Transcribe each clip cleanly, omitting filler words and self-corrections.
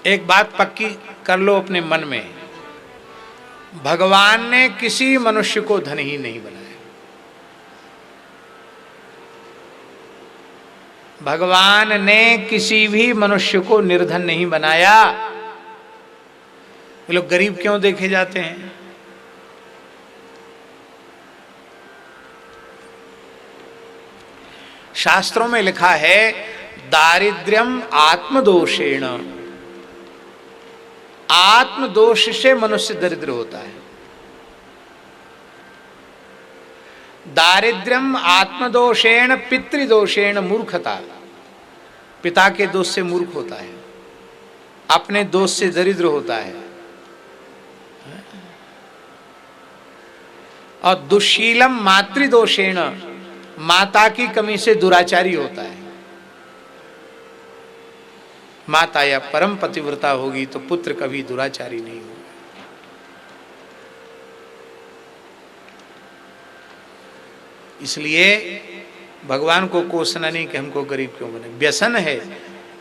एक बात पक्की कर लो अपने मन में, भगवान ने किसी मनुष्य को धनहीन नहीं बनाया। भगवान ने किसी भी मनुष्य को निर्धन नहीं बनाया। ये लोग गरीब क्यों देखे जाते हैं? शास्त्रों में लिखा है दारिद्र्यम आत्मदोषेण, आत्मदोष से मनुष्य दरिद्र होता है। दारिद्र्यम आत्मदोषेण पितृदोषेण मूर्खता, पिता के दोष से मूर्ख होता है, अपने दोष से दरिद्र होता है। और दुशीलम मातृदोषेण, माता की कमी से दुराचारी होता है। माता या परम पतिव्रता होगी तो पुत्र कभी दुराचारी नहीं होगा। इसलिए भगवान को कोसना नहीं कि हमको गरीब क्यों बने। व्यसन है,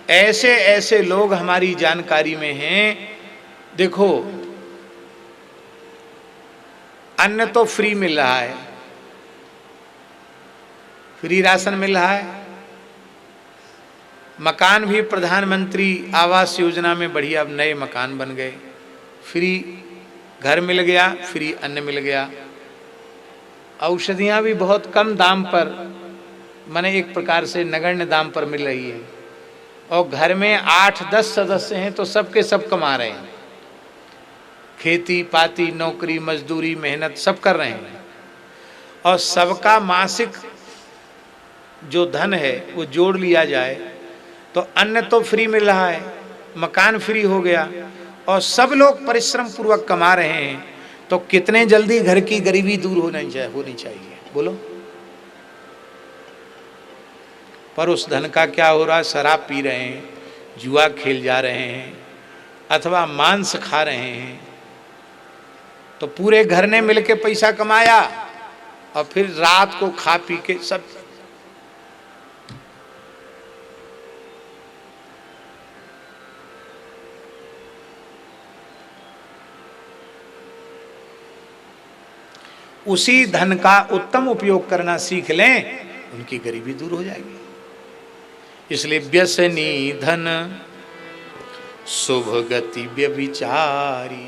ऐसे ऐसे लोग हमारी जानकारी में हैं। देखो, अन्न तो फ्री मिल रहा है, फ्री राशन मिल रहा है, मकान भी प्रधानमंत्री आवास योजना में बढ़िया नए मकान बन गए, फ्री घर मिल गया, फ्री अन्न मिल गया, औषधियाँ भी बहुत कम दाम पर, माने एक प्रकार से नगण्य दाम पर मिल रही है। और घर में 8-10 सदस्य हैं तो सबके सब कमा रहे हैं, खेती पाती नौकरी मजदूरी मेहनत सब कर रहे हैं। और सबका मासिक जो धन है वो जोड़ लिया जाए तो अन्न तो फ्री मिल रहा है, मकान फ्री हो गया, और सब लोग परिश्रम पूर्वक कमा रहे हैं, तो कितने जल्दी घर की गरीबी दूर होनी चाहिए बोलो। पर उस धन का क्या हो रहा है? शराब पी रहे हैं, जुआ खेल जा रहे हैं, अथवा मांस खा रहे हैं। तो पूरे घर ने मिलके पैसा कमाया और फिर रात को खा पी के सब। उसी धन का उत्तम उपयोग करना सीख लें, उनकी गरीबी दूर हो जाएगी। इसलिए व्यसनी धन शुभ गति व्यभिचारी,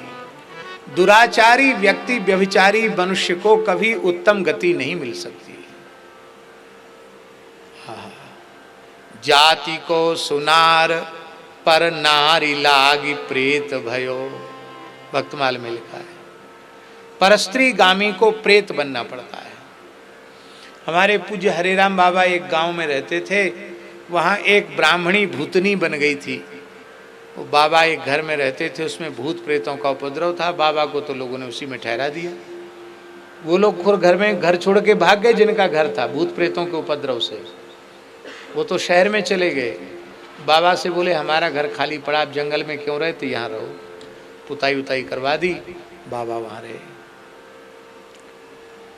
दुराचारी व्यक्ति व्यभिचारी मनुष्य को कभी उत्तम गति नहीं मिल सकती। जाति को सुनार पर नारी लागी प्रेत भयो, भक्तमाल में लिखा है। परस्त्री गामी को प्रेत बनना पड़ता है। हमारे पूज्य हरेराम बाबा एक गांव में रहते थे, वहाँ एक ब्राह्मणी भूतनी बन गई थी। वो बाबा एक घर में रहते थे, उसमें भूत प्रेतों का उपद्रव था। बाबा को तो लोगों ने उसी में ठहरा दिया। वो लोग खुद घर छोड़ के भाग गए जिनका घर था भूत प्रेतों के उपद्रव से। वो तो शहर में चले गए। बाबा से बोले हमारा घर खाली पड़ा, आप जंगल में क्यों रहे, तो यहाँ रहो। पुताई उताई करवा दी, बाबा वहाँ रहे।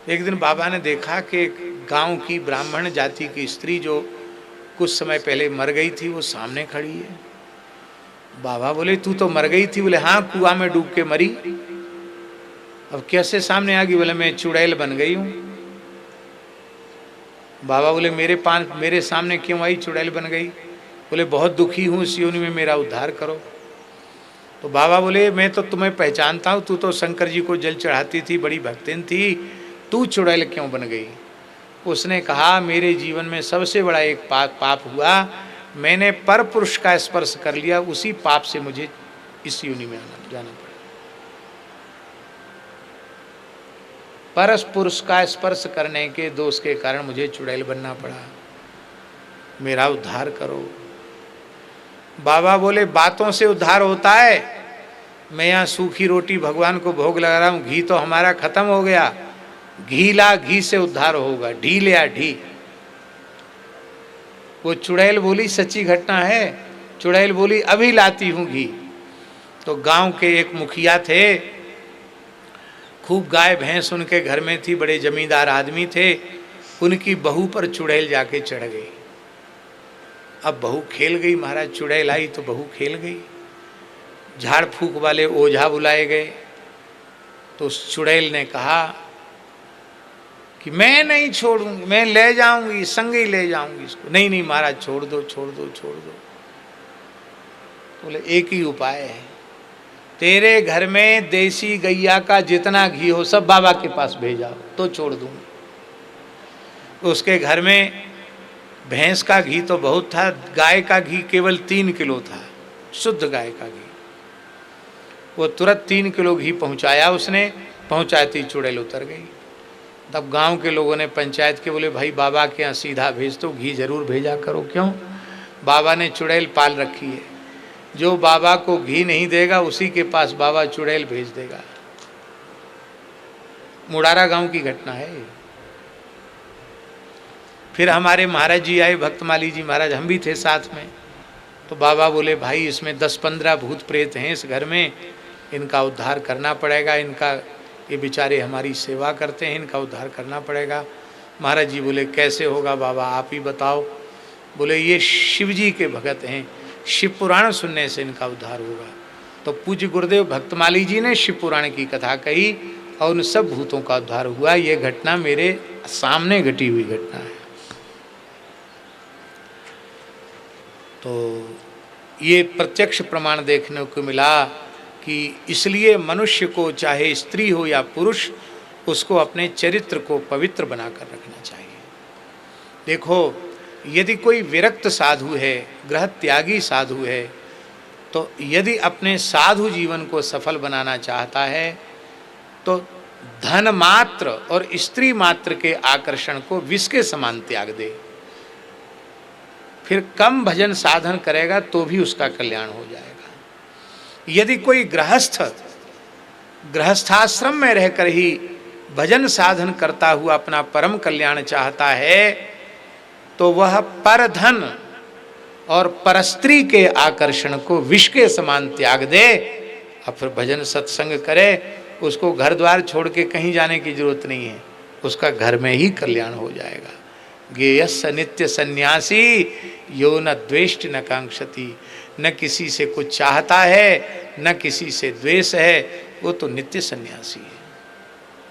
एक दिन बाबा ने देखा कि एक गांव की ब्राह्मण जाति की स्त्री जो कुछ समय पहले मर गई थी वो सामने खड़ी है। बाबा बोले तू तो मर गई थी? बोले हाँ, कुआं में डूब के मरी। अब कैसे सामने आ गई? बोले मैं चुड़ैल बन गई हूँ। बाबा बोले मेरे सामने क्यों आई, चुड़ैल बन गई? बोले बहुत दुखी हूँ, इस योनि में मेरा उद्धार करो। तो बाबा बोले मैं तो तुम्हें पहचानता हूँ, तू तो शंकर जी को जल चढ़ाती थी, बड़ी भक्तिन थी, तू चुड़ैल क्यों बन गई? उसने कहा मेरे जीवन में सबसे बड़ा एक पाप हुआ, मैंने पर पुरुष का स्पर्श कर लिया, उसी पाप से मुझे इस योनि में जाना पड़ा। पर पुरुष का स्पर्श करने के दोष के कारण मुझे चुड़ैल बनना पड़ा, मेरा उद्धार करो। बाबा बोले बातों से उद्धार होता है? मैं यहाँ सूखी रोटी भगवान को भोग लगा रहा हूँ, घी तो हमारा खत्म हो गया, घी ला, घी से उद्धार होगा, ढी ले आ ढी। वो चुड़ैल बोली सच्ची घटना है। चुड़ैल बोली अभी लाती हूँ घी। तो गांव के एक मुखिया थे, खूब गाय भैंस उनके घर में थी, बड़े जमींदार आदमी थे। उनकी बहू पर चुड़ैल जाके चढ़ गई। अब बहू खेल गई, महाराज चुड़ैल आई तो बहू खेल गई। झाड़ फूक वाले ओझा बुलाए गए। तो उस चुड़ैल ने कहा कि मैं नहीं छोड़ूंगी, मैं ले जाऊंगी, संग ही ले जाऊंगी इसको। नहीं नहीं महाराज, छोड़ दो छोड़ दो छोड़ दो। बोले एक ही उपाय है, तेरे घर में देसी गैया का जितना घी हो सब बाबा के पास भेजाओ तो छोड़ दूंगी। तो उसके घर में भैंस का घी तो बहुत था, गाय का घी केवल 3 किलो था, शुद्ध गाय का घी। वो तुरंत 3 किलो घी पहुंचाया उसने। पहुंचाती चुड़ैल उतर गई। तब गांव के लोगों ने पंचायत के बोले भाई बाबा के यहाँ सीधा भेज दो, घी जरूर भेजा करो। क्यों? बाबा ने चुड़ैल पाल रखी है, जो बाबा को घी नहीं देगा उसी के पास बाबा चुड़ैल भेज देगा। मुड़ारा गांव की घटना है। फिर हमारे महाराज जी आए, भक्तमाली जी महाराज, हम भी थे साथ में। तो बाबा बोले भाई इसमें 10-15 भूत प्रेत हैं इस घर में, इनका उद्धार करना पड़ेगा। इनका, ये बेचारे हमारी सेवा करते हैं, इनका उद्धार करना पड़ेगा। महाराज जी बोले कैसे होगा बाबा, आप ही बताओ। बोले ये शिव जी के भगत हैं, शिव पुराण सुनने से इनका उद्धार होगा। तो पूज्य गुरुदेव भक्तमाली जी ने शिव पुराण की कथा कही और उन सब भूतों का उद्धार हुआ। ये घटना मेरे सामने घटी हुई घटना है। तो ये प्रत्यक्ष प्रमाण देखने को मिला कि इसलिए मनुष्य को, चाहे स्त्री हो या पुरुष, उसको अपने चरित्र को पवित्र बनाकर रखना चाहिए। देखो, यदि कोई विरक्त साधु है, गृह त्यागी साधु है, तो यदि अपने साधु जीवन को सफल बनाना चाहता है तो धन मात्र और स्त्री मात्र के आकर्षण को विष के समान त्याग दे। फिर कम भजन साधन करेगा तो भी उसका कल्याण हो जाएगा। यदि कोई गृहस्थाश्रम में रहकर ही भजन साधन करता हुआ अपना परम कल्याण चाहता है तो वह परधन और परस्त्री के आकर्षण को विष के समान त्याग दे और फिर भजन सत्संग करे। उसको घर द्वार छोड़ के कहीं जाने की जरूरत नहीं है, उसका घर में ही कल्याण हो जाएगा। ज्ञेयस्य नित्य सन्यासी यो न द्वेष्टि न कांक्षति। न किसी से कुछ चाहता है, न किसी से द्वेष है, वो तो नित्य सन्यासी है।